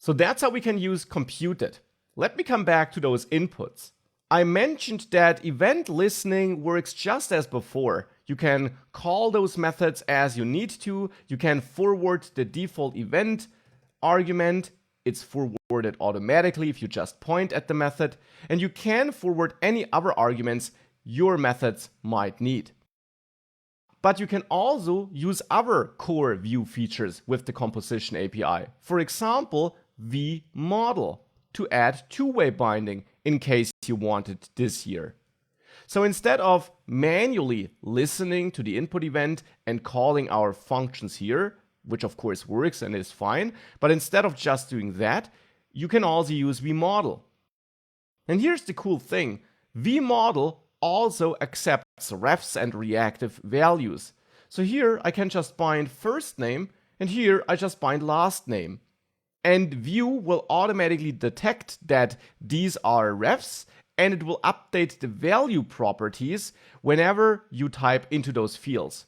So that's how we can use computed. Let me come back to those inputs. I mentioned that event listening works just as before. You can call those methods as you need to. You can forward the default event argument. It's forwarded automatically if you just point at the method. And you can forward any other arguments your methods might need. But you can also use other core view features with the composition API. For example, vModel to add two-way binding in case you wanted this here. So instead of manually listening to the input event and calling our functions here, which of course works and is fine, but instead of just doing that, you can also use vModel. And here's the cool thing, vModel also accepts refs and reactive values. So here I can just bind first name, and here I just bind last name. And Vue will automatically detect that these are refs, and it will update the value properties whenever you type into those fields.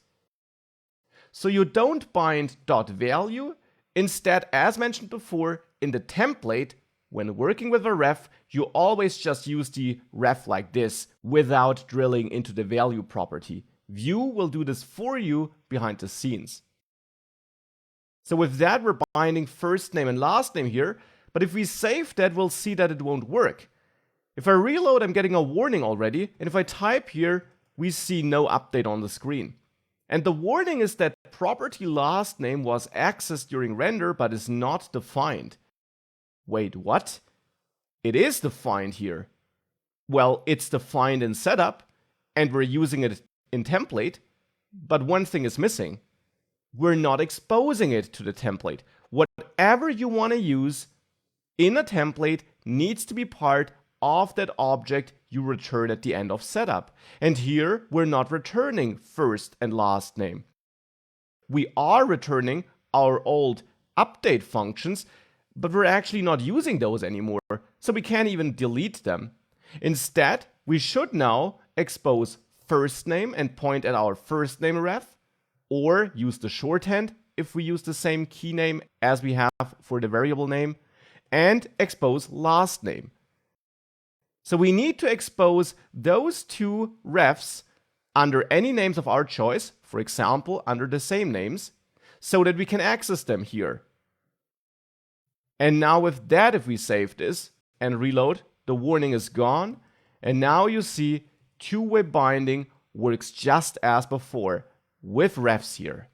So you don't bind .value. Instead, as mentioned before, in the template, when working with a ref, you always just use the ref like this without drilling into the value property. Vue will do this for you behind the scenes. So with that, we're binding first name and last name here, but if we save that, we'll see that it won't work. If I reload, I'm getting a warning already, and if I type here, we see no update on the screen. And the warning is that property last name was accessed during render, but is not defined. Wait, what? It is defined here. Well, it's defined in setup, and we're using it in template, but one thing is missing. We're not exposing it to the template. Whatever you want to use in a template needs to be part of that object you return at the end of setup. And here, we're not returning first and last name. We are returning our old update functions, but we're actually not using those anymore, so we can't even delete them. Instead, we should now expose first name and point at our first name ref, or use the shorthand if we use the same key name as we have for the variable name, and expose last name. So we need to expose those two refs under any names of our choice, for example, under the same names, so that we can access them here. And now with that, if we save this and reload, the warning is gone. And now you see two-way binding works just as before with refs here.